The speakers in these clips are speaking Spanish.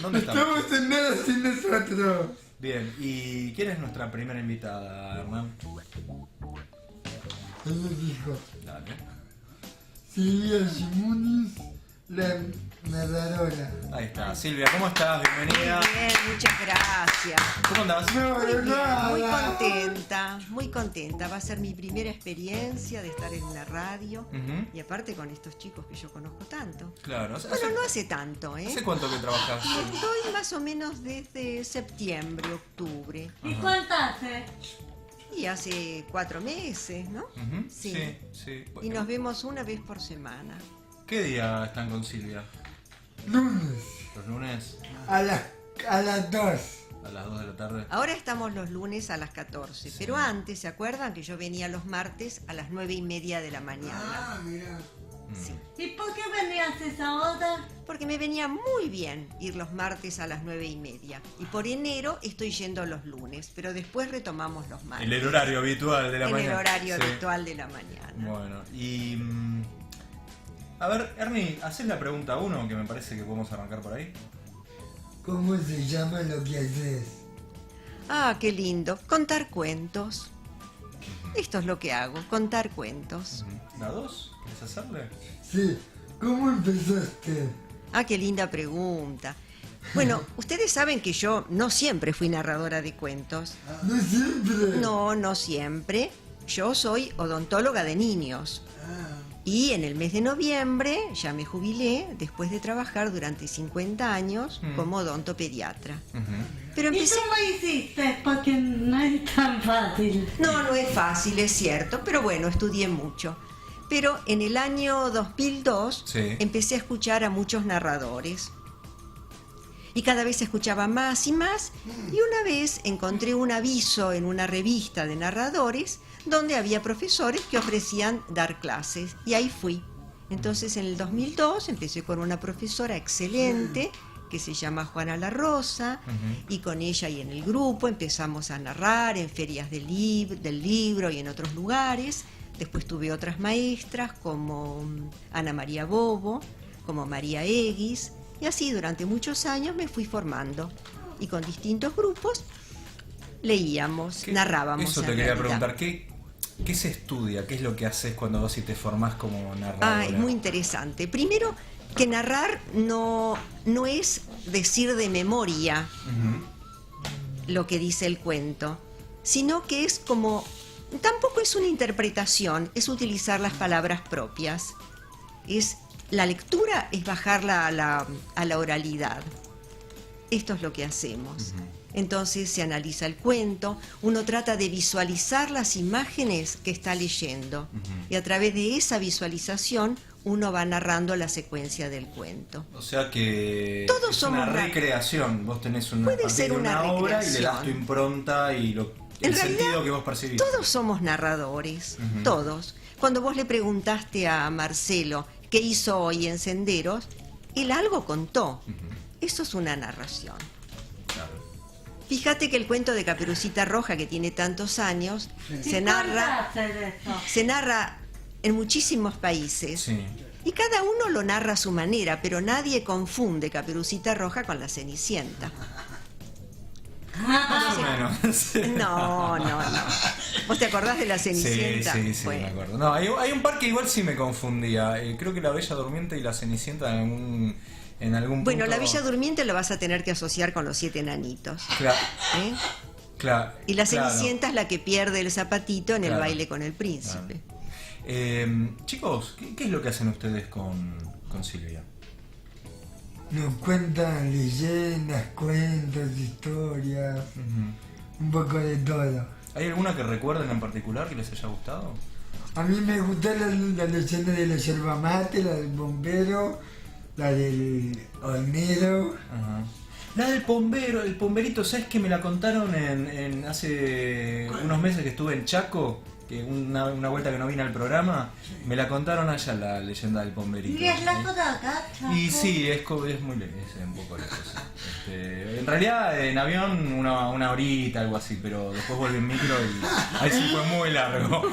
¿Dónde estamos? Estamos en nada sin nosotros. Bien, ¿y quién es nuestra primera invitada, Hernán? Ella dijo, Dale. Silvia Gimunis, la narradora. Ahí está. Silvia, ¿cómo estás? Bienvenida. Muy bien, muchas gracias. ¿Cómo andás? No, Muy de bien, muy nada. contenta, muy contenta. Va a ser mi primera experiencia de estar en una radio Ujú. y aparte con estos chicos que yo conozco tanto. Claro. Bueno, no hace tanto, ¿eh? ¿Hace cuánto que trabajas? Estoy más o menos desde septiembre, octubre. ¿Y cuánto hace? Y hace 4 meses, ¿no? Ujú. Sí. Sí. Y nos vemos una vez por semana. ¿Qué día están con Silvia? Lunes, ¿Los lunes a las 2. a las 2 de la tarde? Ahora estamos los lunes a las 14, Sí. pero antes, ¿se acuerdan que yo venía los martes a las 9:30 de la mañana? Mira. Sí. ¿Y por qué venías esa hora? Porque me venía muy bien ir los martes a las 9:30. Y por enero estoy yendo los lunes, pero después retomamos los martes. El horario habitual de la en mañana. el horario Sí. habitual de la mañana. Bueno, y... a ver, Ernie, hacé la pregunta 1, que me parece que podemos arrancar por ahí. ¿Cómo se llama lo que haces? Ah, qué lindo. Contar cuentos. Esto es lo que hago, contar cuentos. ¿La 2? ¿Quieres hacerle? Sí, ¿cómo empezaste? Ah, qué linda pregunta. Bueno, ustedes saben que yo no siempre fui narradora de cuentos. No siempre. No, no siempre. Yo soy odontóloga de niños. Y en el mes de noviembre ya me jubilé después de trabajar durante 50 años como odontopediatra. Pero ¿Y empecé... cómo hiciste? Porque no es tan fácil. No, no es fácil, es cierto, pero bueno, estudié mucho. Pero en el año 2002 Sí. empecé a escuchar a muchos narradores. Y cada vez escuchaba más y más. Y una vez encontré un aviso en una revista de narradores donde había profesores que ofrecían dar clases. Y ahí fui. Entonces en el 2002 empecé con una profesora excelente que se llama Juana La Rosa, y con ella y en el grupo empezamos a narrar en ferias del libro y en otros lugares. Después tuve otras maestras como Ana María Bobo, como María Eguis, y así durante muchos años me fui formando. Y con distintos grupos leíamos, narrábamos. Eso te en quería realidad. preguntar, ¿qué se estudia? ¿Qué es lo que haces cuando vas y te formás como narradora? Ah, es muy interesante. Primero, que narrar no es decir de memoria lo que dice el cuento, sino que es como... Tampoco es una interpretación, es utilizar las palabras propias. La lectura es bajarla a la oralidad. Esto es lo que hacemos. Entonces se analiza el cuento, uno trata de visualizar las imágenes que está leyendo y a través de esa visualización uno va narrando la secuencia del cuento. O sea que Todos es somos una una- recreación. Vos tenés una, Puede a partir ser de una obra y le das tu recreación. impronta y En el realidad, sentido que vos percibís. Todos somos narradores, todos. Cuando vos le preguntaste a Marcelo qué hizo hoy en Senderos, él algo contó. Eso es una narración. Claro. Fíjate que el cuento de Caperucita Roja, que tiene tantos años, se narra en muchísimos países. Sí. Y cada uno lo narra a su manera, pero nadie confunde Caperucita Roja con la Cenicienta. Más o menos. Sí. No. ¿Vos te acordás de la Sí, Cenicienta? sí, Bueno. me acuerdo. No, hay un par que igual sí me confundía. Creo que la Bella Durmiente y la Cenicienta en algún Bueno, punto... la Bella Durmiente lo vas a tener que asociar con los 7 enanitos. Claro, ¿Eh? claro. Y la claro. Cenicienta es la que pierde el zapatito en el Claro. baile con el príncipe. Chicos, ¿qué es lo que hacen ustedes con Silvia? Nos cuentan leyendas, cuentos, historias, un poco de todo. ¿Hay alguna que recuerden en particular que les haya gustado? A mí me gusta la leyenda de la yerba mate, la del bombero, la del hornero. Ajá. La del bombero, el bomberito, ¿sabes que me la contaron en hace unos meses que estuve en Chaco? Que una vuelta que no vine al programa, me la contaron allá la leyenda del bomberito. ¿Y es la acá? Y sí, es muy es un poco lejos. En realidad en avión una horita, algo así, pero después volví en micro y ahí sí fue muy largo.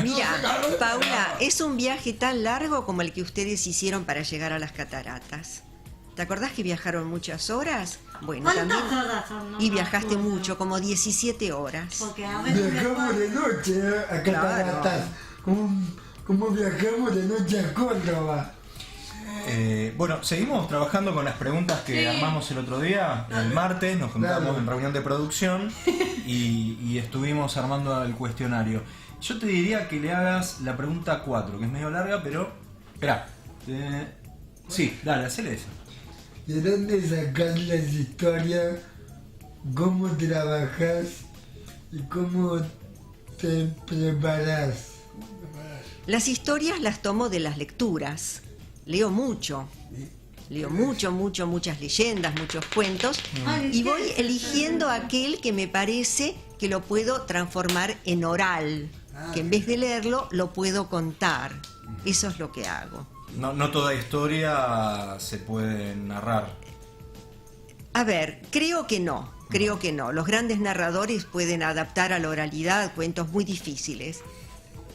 Mira, Paula, es un viaje tan largo como el que ustedes hicieron para llegar a las cataratas. ¿Te acordás que viajaron muchas horas? Bueno, ¿Cuántas también. horas son? No Y me viajaste acuerdo. mucho, como 17 horas. Porque a veces Viajamos de noche a Cataratas. Como viajamos de noche a Córdoba. Bueno, seguimos trabajando con las preguntas que armamos el otro día. El martes nos juntamos Claro. en reunión de producción y estuvimos armando el cuestionario. Yo te diría que le hagas la pregunta 4, que es medio larga, pero... Espera. Sí, dale, hacele eso. ¿De dónde sacás las historias? ¿Cómo trabajas? ¿Y cómo te preparas? Las historias las tomo de las lecturas. Leo mucho. Leo muchas leyendas, muchos cuentos. Ay, Y ¿qué voy es? eligiendo aquel que me parece que lo puedo transformar en oral. Que en vez de leerlo, lo puedo contar. Eso es lo que hago. No toda historia se puede narrar. A ver, creo que no. Los grandes narradores pueden adaptar a la oralidad cuentos muy difíciles.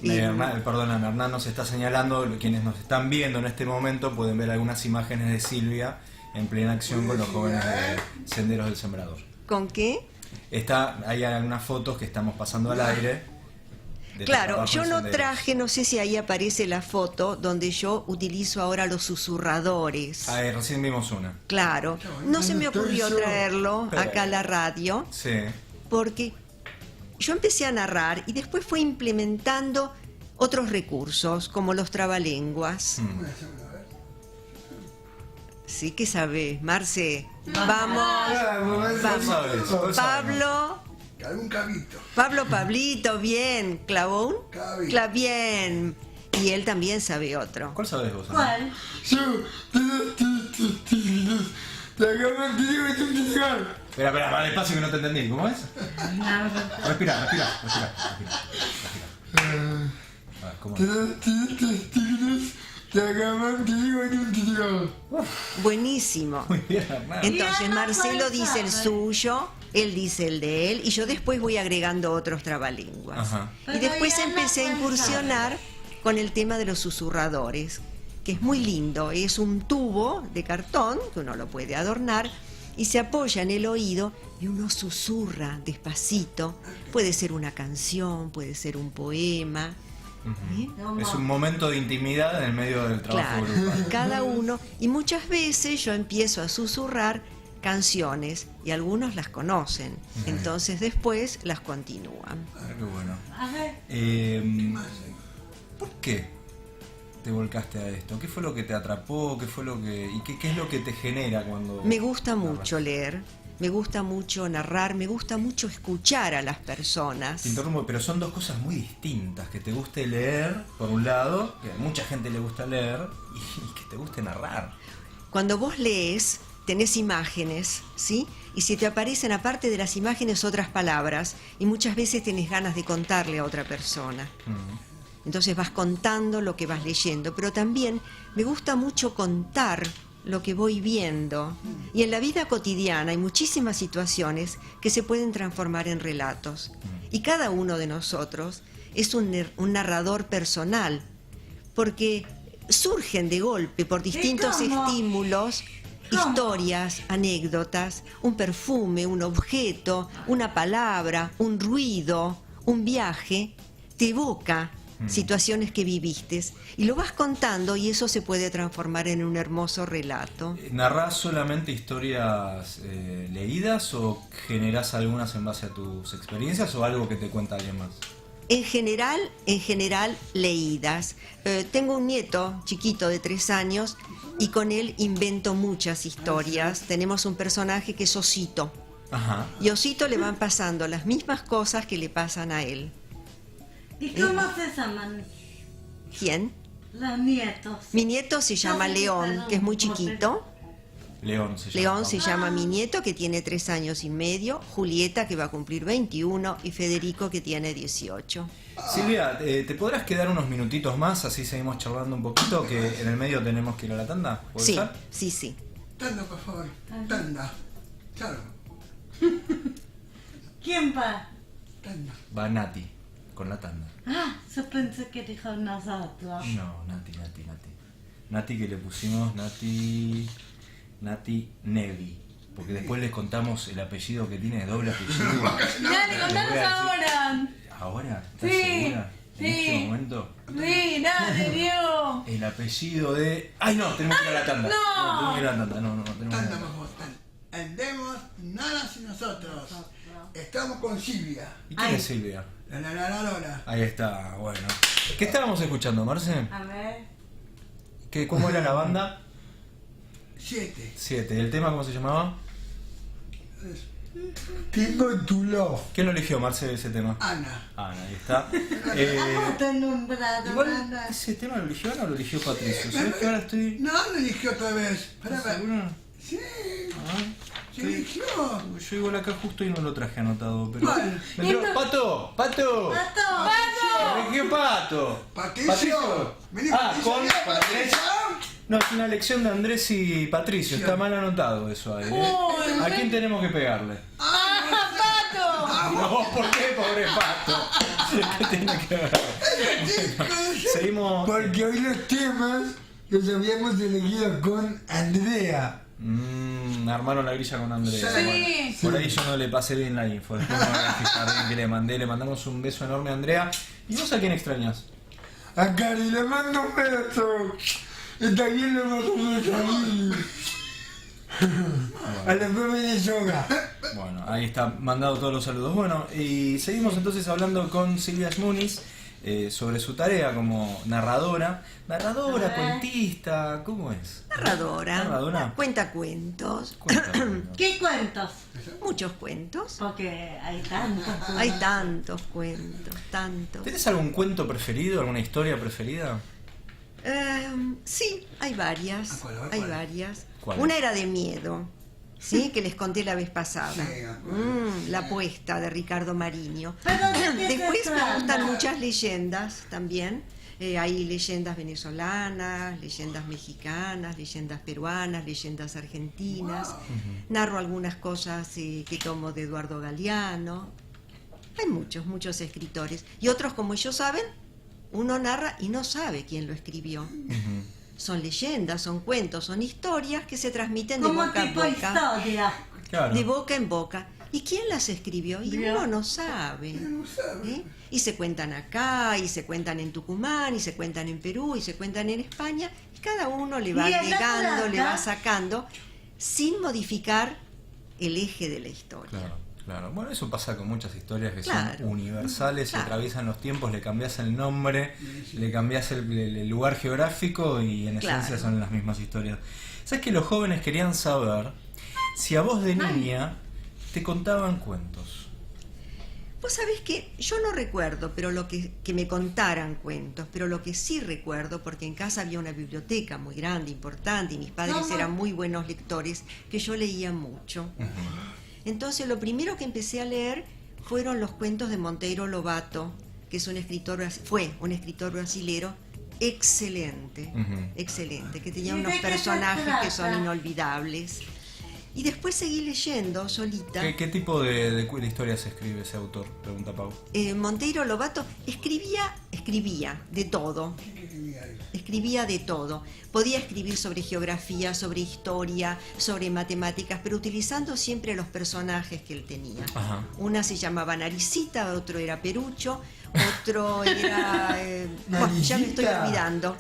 Perdóname, Hernán nos está señalando, quienes nos están viendo en este momento pueden ver algunas imágenes de Silvia en plena acción con los jóvenes de Senderos del Sembrador. ¿Con qué? Hay algunas fotos que estamos pasando al aire. de Claro, trabajo yo en no Senderos. traje, no sé si ahí aparece la foto donde yo utilizo ahora los susurradores. Recién vimos una. Claro, no se me ocurrió traerlo acá a la radio Sí. porque yo empecé a narrar y después fue implementando otros recursos como los trabalenguas. Sí que sabés, Marce. Vamos, ¿Cuál sabes? ¿Cuál sabemos? Un cabito. Pablito, bien. ¿Clavón? Cabi. Bien. Y él también sabe otro. ¿Cuál sabes vos, Hernán? ¿Cuál? Espera, más despacio que no te entendí. ¿Cómo es? No, Respira. A ver, ¿cómo es? Buenísimo. Muy bien, Hernán. Entonces Y Ana Marcelo cuál dice el sabe. suyo, él dice el de él y yo después voy agregando otros trabalenguas. Ajá. Y después Pero Ana empecé a cuál incursionar con el tema de los susurradores, que es muy lindo. Es un tubo de cartón que uno lo puede adornar y se apoya en el oído y uno susurra despacito. Puede ser una canción, puede ser un poema. ¿eh? Es un momento de intimidad en el medio del trabajo Claro, grupal. cada uno. Y muchas veces yo empiezo a susurrar canciones y algunos las conocen. Entonces después las continúan. Mira qué bueno. A ver, ¿Por qué te volcaste a esto? ¿Qué fue lo que te atrapó? ¿Qué fue lo que y qué es lo que te genera cuando Me gusta narras? mucho leer, me gusta mucho narrar, me gusta mucho escuchar a las personas. Te interrumpo, pero son dos cosas muy distintas. Que te guste leer, por un lado, que a mucha gente le gusta leer, y que te guste narrar. Cuando vos lees, tenés imágenes, ¿sí? Y si te aparecen aparte de las imágenes otras palabras, y muchas veces tenés ganas de contarle a otra persona. Entonces vas contando lo que vas leyendo, pero también me gusta mucho contar lo que voy viendo. Y en la vida cotidiana hay muchísimas situaciones que se pueden transformar en relatos. Y cada uno de nosotros es un narrador personal, porque surgen de golpe por distintos cómo? estímulos, ¿Cómo? historias, anécdotas, un perfume, un objeto, una palabra, un ruido, un viaje, te evoca situaciones que viviste y lo vas contando y eso se puede transformar en un hermoso relato. ¿Narrás solamente historias leídas o generás algunas en base a tus experiencias o algo que te cuenta alguien más? En general leídas. Tengo un nieto chiquito de 3 años y con él invento muchas historias. Tenemos un personaje que es Osito. Ajá. Y a Osito le van pasando las mismas cosas que le pasan a él. ¿y cómo se llaman ¿Quién? los nietos? Mi nieto se llama León, que es muy chiquito. León se llama. León se llama mi nieto, que tiene 3 años y medio. Julieta, que va a cumplir 21. Y Federico, que tiene 18. Silvia, ¿te podrás quedar unos minutitos más? Así seguimos charlando un poquito, que en el medio tenemos que ir a la tanda. ¿Puede Sí, ser? sí. Tanda, por favor. Tanda. Claro. ¿Quién va? Tanda. Va Nati, con la tanda. Ah, yo pensé que dijo nosotros. No, Nati. Nati que le pusimos, Nati... Nati Nevi. Porque después les contamos el apellido que tiene, doble apellido. Dale, contanos ahora. ¿Ahora? ¿Estás Sí, segura? ¿En sí. este momento? Sí, dale, Dios. El apellido de... ¡Ay, no! Tenemos que ir a la tanda. No. Tenemos que ir a la tanda. No, tenemos que ir a la Tanta tanda. más vos, andemos nada sin nosotros. Estamos con Silvia. ¿Y quién Ay. es Silvia? La Lola. Ahí está, bueno. ¿Qué estábamos escuchando, Marce? A ver. ¿Cómo era la banda? 7. 7. ¿El tema cómo se llamaba? Tengo tu love. ¿Quién lo eligió, Marce, ese tema? Ana. Ana, ahí está. ¿Cómo te nombraron? Igual, ¿ese tema lo eligió Ana o lo eligió Patricio? ¿Sabes que ahora estoy...? No, lo eligió otra vez. Espera, ¿Estás seguro? Sí, Ah, se eligió. yo igual acá justo y no lo traje anotado, pero... ¿Cuál? Me entró- ¡Pato! ¡Pato! ¡Pato! ¿Qué Pato? Patricio. Vení, Patricio. con Andrés. No, es una lección de Andrés y Patricio. Está mal anotado eso ahí. ¿A quién tenemos que pegarle? ¡Ah, Pato! No, ¿por qué, pobre Pato? ¿Qué tiene que ver? Seguimos. Porque hoy los temas los habíamos elegido con Andrea. Armaron la grilla con Andrés. Sí. Por ahí yo no le pasé bien la info. Después me voy a fijar bien que le mandé. Le mandamos un beso enorme a Andrea. ¿Y vos a quién extrañas? A Cari le mando un beso. Y también le mando un beso a mí. A la profe de yoga. Bueno, ahí está mandado todos los saludos. Bueno, y seguimos entonces hablando con Silvia Muniz sobre su tarea como narradora. Narradora, cuentista, ¿cómo es? Narradora. Narradora. Cuenta cuentos. Cuéntame. ¿Qué cuentos? Muchos cuentos. Porque hay tantos. Hay tantos cuentos, tantos. ¿Tenés algún cuento preferido, alguna historia preferida? Sí, hay varias. ¿Cuál? Hay varias. ¿Cuál? Una era de miedo, ¿sí? Que les conté la vez pasada. Sí, me acuerdo. La apuesta de Ricardo Mariño. Pero ¿de qué se Después me trata? gustan muchas leyendas también. Hay leyendas venezolanas, leyendas mexicanas, leyendas peruanas, leyendas argentinas. Narro algunas cosas que tomo de Eduardo Galeano. Hay muchos escritores. Y otros, como ellos saben, uno narra y no sabe quién lo escribió. Son leyendas, son cuentos, son historias que se transmiten de Como boca en tipo boca. historia. Claro. De boca en boca. ¿Y quién las escribió? Y Vio. uno no sabe. ¿eh? Y se cuentan acá, y se cuentan en Tucumán, y se cuentan en Perú, y se cuentan en España. Y cada uno le va ¿Y el agregando, otro le acá? va sacando, sin modificar el eje de la historia. Claro. Bueno, eso pasa con muchas historias que Claro. son universales, se Claro. atraviesan los tiempos, le cambias el nombre, le cambias el lugar geográfico y en esencia Claro. son las mismas historias. ¿Sabes que los jóvenes querían saber si a vos de niña te contaban cuentos? Vos sabés que yo no recuerdo pero que me contaran cuentos, pero lo que sí recuerdo, porque en casa había una biblioteca muy grande, importante, y mis padres ¿Cómo? eran muy buenos lectores, que yo leía mucho. Entonces lo primero que empecé a leer fueron los cuentos de Monteiro Lobato, que es fue un escritor brasilero excelente, excelente, que tenía ¿Y de unos qué se personajes que son trata? inolvidables. Y después seguí leyendo solita. ¿Qué tipo de historias escribe ese autor? Pregunta Pau. Monteiro Lobato escribía de todo. Escribía de todo. Podía escribir sobre geografía, sobre historia, sobre matemáticas, pero utilizando siempre los personajes que él tenía. Ajá. Una se llamaba Naricita, otro era Perucho, otro era... bueno, ya me estoy Naricita. olvidando.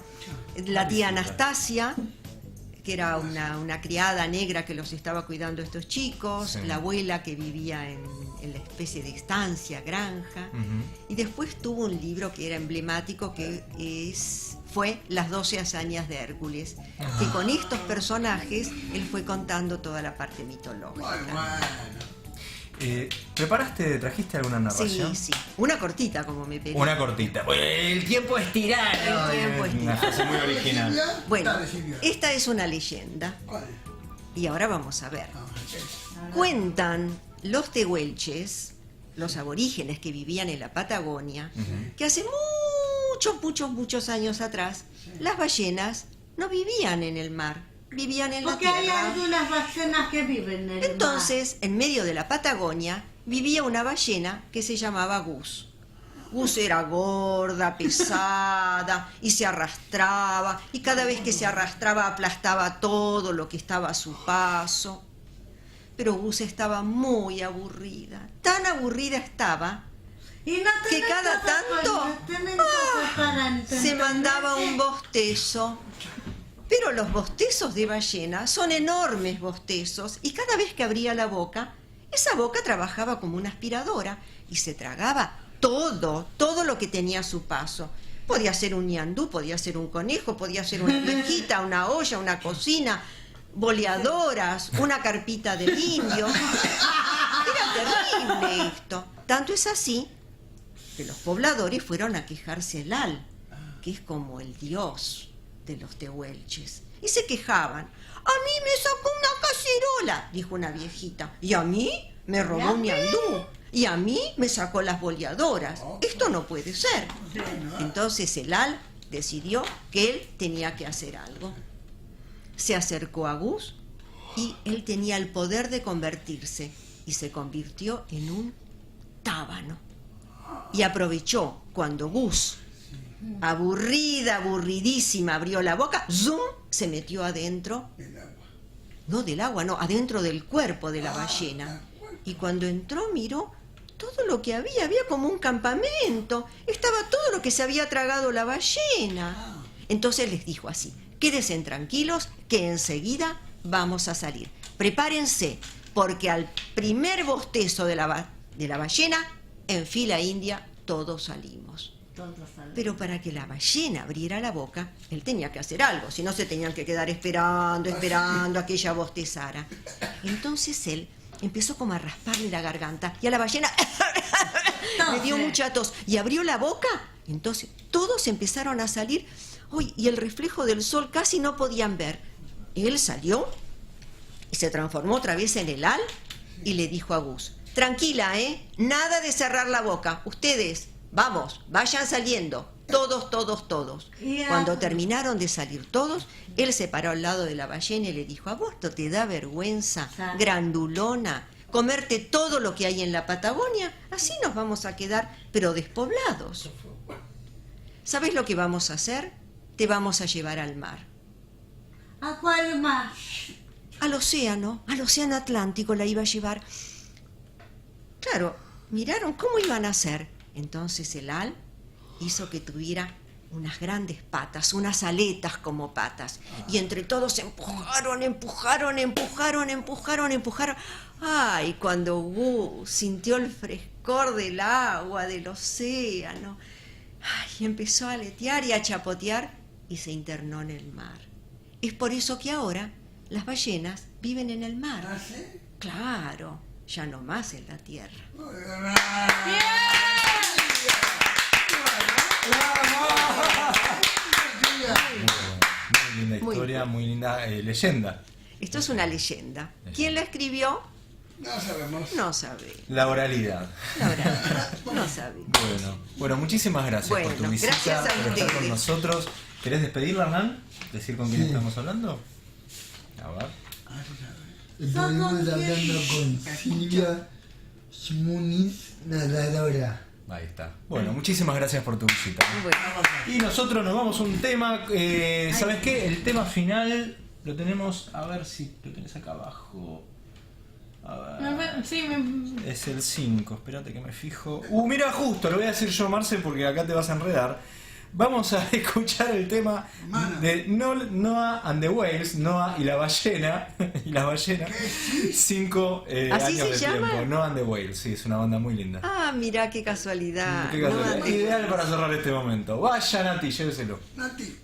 La tía Anastasia, que era una criada negra que los estaba cuidando a estos chicos, Sí. la abuela que vivía en la especie de estancia, granja, y después tuvo un libro que era emblemático que fue Las 12 hazañas de Hércules, que con estos personajes él fue contando toda la parte mitológica. ¿Trajiste alguna narración? Sí, una cortita como me pedí. Una cortita. El tiempo es tirano. El tiempo es Una frase muy original. Bueno, Dale, Silvia. esta es una leyenda ¿Cuál? y ahora vamos a ver. Vamos a ver. Cuentan los tehuelches, los aborígenes que vivían en la Patagonia, que hace muchos años atrás, las ballenas no vivían en el mar, vivían en Porque la hay tierra. algunas ballenas que viven en el Entonces, en medio de la Patagonia, vivía una ballena que se llamaba Gus. Gus era gorda, pesada, y se arrastraba, y cada vez que se arrastraba aplastaba todo lo que estaba a su paso. Pero Gus estaba muy aburrida, tan aburrida estaba, Y no que tenés cada cosas tanto buenas, tenés cosas para se entender. mandaba un bostezo. Pero los bostezos de ballena son enormes bostezos, y cada vez que abría la boca, esa boca trabajaba como una aspiradora y se tragaba todo lo que tenía a su paso. Podía ser un ñandú, podía ser un conejo, podía ser una viejita, una olla, una cocina, boleadoras, una carpita del indio. Era terrible esto. Tanto es así que los pobladores fueron a quejarse al Al, que es como el dios de los tehuelches, y se quejaban. A mí me sacó una cacerola, dijo una viejita, y a mí me robó un ñandú, y a mí me sacó las boleadoras. Esto no puede ser. Entonces el Al decidió que él tenía que hacer algo. Se acercó a Gus y él tenía el poder de convertirse, y se convirtió en un tábano. Y aprovechó cuando Gus, aburridísima, abrió la boca, ¡zum!, se metió adentro. No del agua, no, adentro del cuerpo de la ballena. Y cuando entró miró todo lo que había como un campamento. Estaba todo lo que se había tragado la ballena. Entonces les dijo así: quédense tranquilos que enseguida vamos a salir. Prepárense, porque al primer bostezo de la ballena, en fila india, todos salimos. Pero para que la ballena abriera la boca, él tenía que hacer algo, si no se tenían que quedar esperando a que ella bostezara. Entonces él empezó como a rasparle la garganta y a la ballena le dio mucha tos y abrió la boca. Entonces todos empezaron a salir. ¡Uy! Y el reflejo del sol casi no podían ver. Él salió y se transformó otra vez en el Al y le dijo a Gus: tranquila, nada de cerrar la boca. Ustedes, vamos, vayan saliendo. Todos. Cuando terminaron de salir todos, él se paró al lado de la ballena y le dijo: ¿a vos no te da vergüenza, grandulona, comerte todo lo que hay en la Patagonia? Así nos vamos a quedar, pero despoblados. ¿Sabés lo que vamos a hacer? Te vamos a llevar al mar. ¿A cuál más? Al océano Atlántico la iba a llevar. Claro, miraron cómo iban a hacer. Entonces el Al hizo que tuviera unas grandes patas, unas aletas como patas. Y entre todos empujaron. Ay, cuando Gus sintió el frescor del agua, del océano, ay, empezó a aletear y a chapotear y se internó en el mar. Es por eso que ahora las ballenas viven en el mar. ¿Ah, sí? Claro, ya no más en la tierra. Muy linda historia, muy linda leyenda. Esto es una leyenda. ¿Quién la escribió? No sabemos. No sabe. La oralidad. La verdad, no sabe. Bueno, muchísimas gracias por tu Bueno, visita, gracias a por estar con ustedes. nosotros. ¿Querés despedirla, Hernán? ¿Decir con quién Sí. estamos hablando? A ver. Estuvimos hablando con Silvia Muniz, nadadora. Ahí está. Bueno, muchísimas gracias por tu visita. Bueno, Y nosotros nos vamos a un tema, ¿sabes qué? El tema final lo tenemos, a ver si lo tenés acá abajo. A ver. Sí, Es el 5, espérate que me fijo. Mira, justo, lo voy a decir yo, Marce, porque acá te vas a enredar. Vamos a escuchar el tema de Noah and the Whales, Noah y la ballena, 5 ¿Así años se de llama? tiempo. Noah and the Whales, sí, es una banda muy linda. ah, mirá qué casualidad. Qué casualidad. No, Ideal para cerrar este momento. Vaya, Nati, lléveselo. Nati.